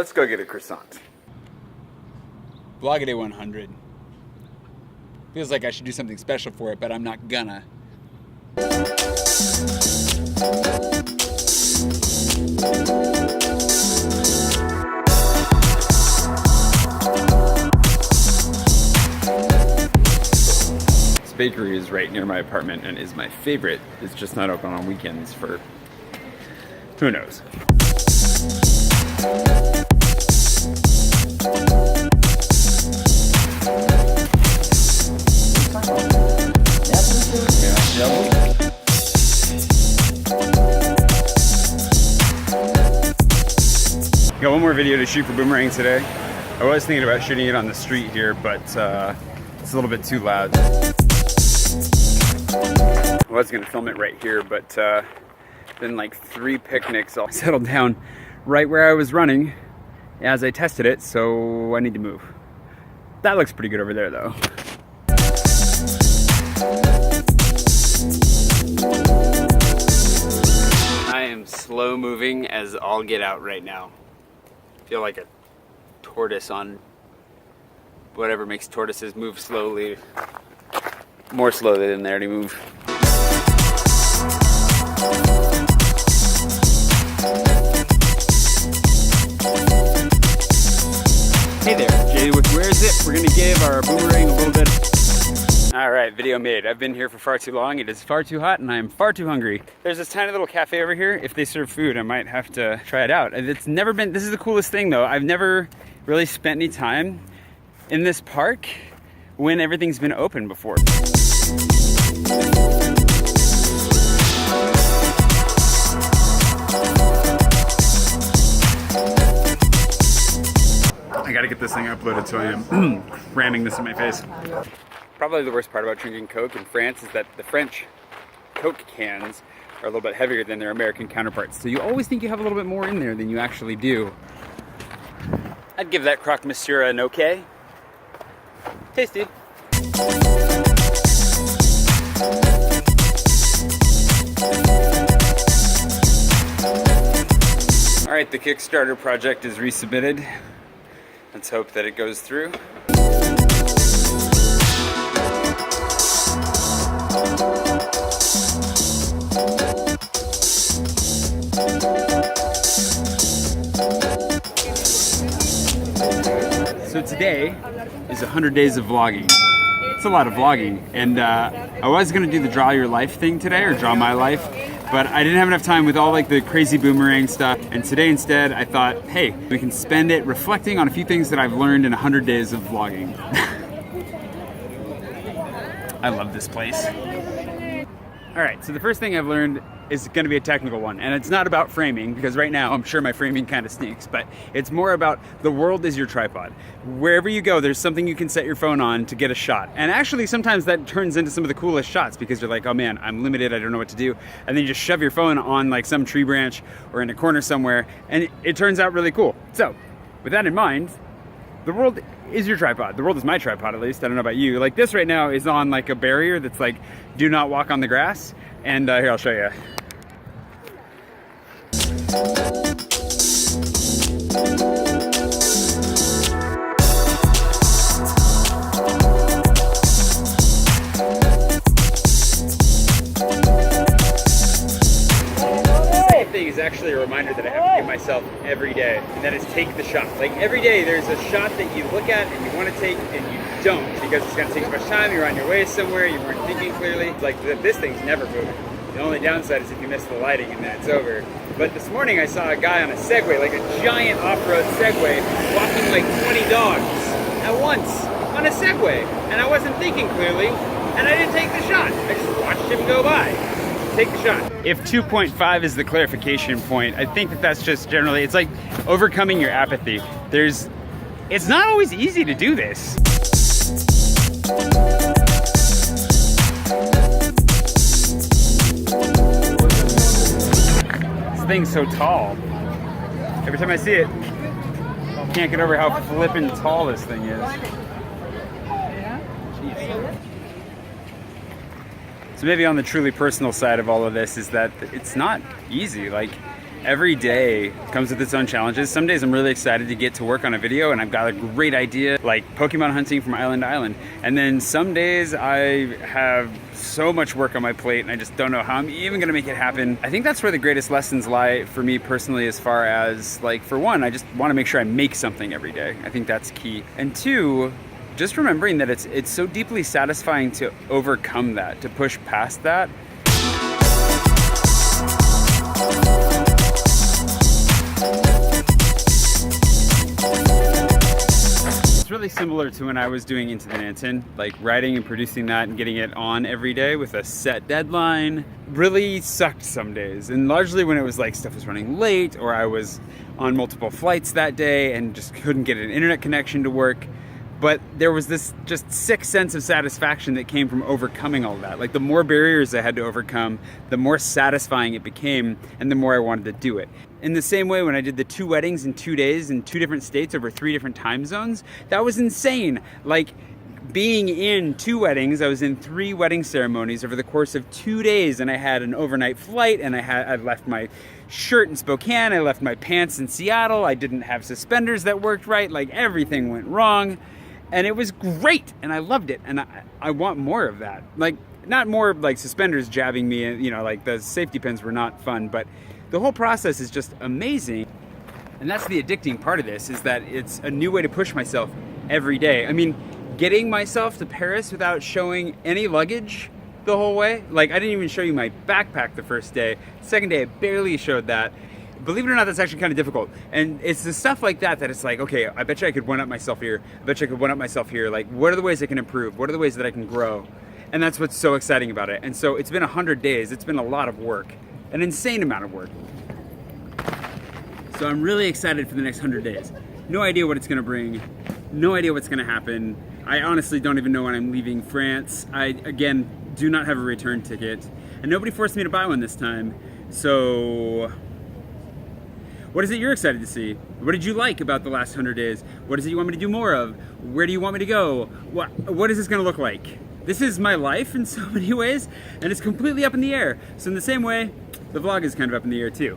Let's go get a croissant. Vlog-A-Day 100. Feels like I should do something special for it, but I'm not gonna. This bakery is right near my apartment and is my favorite. It's just not open on weekends for who knows. Got one more video to shoot for Boomerang today. I was thinking about shooting it on the street here, but it's a little bit too loud. I was gonna film it right here, but then like 3 picnics all settled down right where I was running as I tested it, so I need to move. That looks pretty good over there though. I am slow moving as all get out right now. I feel like a tortoise on whatever makes tortoises move slowly. More slowly than they already move. Hey there, Jay, where is it? We're gonna give our boomerang a little bit. All right, video made. I've been here for far too long. It is far too hot and I am far too hungry. There's this tiny little cafe over here. If they serve food, I might have to try it out. It's never been, this is the coolest thing though. I've never really spent any time in this park when everything's been open before. I gotta get this thing uploaded, so I am cramming this in my face. Probably the worst part about drinking Coke in France is that the French Coke cans are a little bit heavier than their American counterparts. So you always think you have a little bit more in there than you actually do. I'd give that croque monsieur an okay. Tasty. All right, the Kickstarter project is resubmitted. Let's hope that it goes through. So today is 100 days of vlogging. It's a lot of vlogging, and I was gonna do the draw your life thing today, or draw my life, but I didn't have enough time with all like the crazy boomerang stuff, and today instead I thought, hey, we can spend it reflecting on a few things that I've learned in 100 days of vlogging. I love this place. All right, so the first thing I've learned is gonna be a technical one, and it's not about framing, because right now I'm sure my framing kind of stinks, but it's more about the world is your tripod. Wherever you go, there's something you can set your phone on to get a shot. And actually sometimes that turns into some of the coolest shots, because you're like, oh man, I'm limited, I don't know what to do. And then you just shove your phone on like some tree branch or in a corner somewhere, and it turns out really cool. So with that in mind, the world is your tripod. The world is my tripod, at least. I don't know about you. Like this right now is on like a barrier that's like, do not walk on the grass. And here, I'll show you. Thing is actually a reminder that I have to give myself every day, and that is take the shot. Like every day there's a shot that you look at and you want to take and you don't, because it's going to take too much time, you're on your way somewhere, you weren't thinking clearly. Like this thing's never moving. The only downside is if you miss the lighting and then it's over. But this morning I saw a guy on a Segway, like a giant off-road Segway, walking like 20 dogs at once on a Segway, and I wasn't thinking clearly, and I didn't take the shot. I just watched him go by. Take the shot. If 2.5 is the clarification point, I think that that's just generally, it's like overcoming your apathy. It's not always easy to do this. This thing's so tall. Every time I see it, I can't get over how flippin' tall this thing is. Jeez. So maybe on the truly personal side of all of this is that it's not easy. Like, Every day comes with its own challenges. Some days I'm really excited to get to work on a video and I've got a great idea, like Pokemon hunting from island to island. And then some days I have so much work on my plate and I just don't know how I'm even gonna make it happen. I think that's where the greatest lessons lie for me personally, as far as, like, for one, I just wanna make sure I make something every day. I think that's key. And two, just remembering that it's so deeply satisfying to overcome that, to push past that. It's really similar to when I was doing Into the Nansen, like writing and producing that and getting it on every day with a set deadline. Really sucked some days, and largely when it was like stuff was running late or I was on multiple flights that day and just couldn't get an internet connection to work. But there was this just sick sense of satisfaction that came from overcoming all that. Like, the more barriers I had to overcome, the more satisfying it became and the more I wanted to do it. In the same way, when I did the 2 weddings in 2 days in 2 different states over 3 different time zones, that was insane. Like, being in 2 weddings, I was in 3 wedding ceremonies over the course of 2 days, and I had an overnight flight, and I left my shirt in Spokane, I left my pants in Seattle, I didn't have suspenders that worked right, like everything went wrong. And it was great, and I loved it, and I want more of that. Like, not more like suspenders jabbing me, you know, like the safety pins were not fun, but the whole process is just amazing. And that's the addicting part of this, is that it's a new way to push myself every day. I mean, getting myself to Paris without showing any luggage the whole way, like I didn't even show you my backpack the first day. The second day, I barely showed that. Believe it or not, that's actually kind of difficult. And it's the stuff like that that it's like, okay, I bet you I could one-up myself here. I bet you I could one-up myself here. Like, what are the ways I can improve? What are the ways that I can grow? And that's what's so exciting about it. And so it's been 100 days. It's been a lot of work, an insane amount of work. So I'm really excited for the next 100 days. No idea what it's gonna bring. No idea what's gonna happen. I honestly don't even know when I'm leaving France. I, again, do not have a return ticket. And nobody forced me to buy one this time. So, what is it you're excited to see? What did you like about the last 100 days? What is it you want me to do more of? Where do you want me to go? What is this gonna look like? This is my life in so many ways, and it's completely up in the air. So in the same way, the vlog is kind of up in the air too.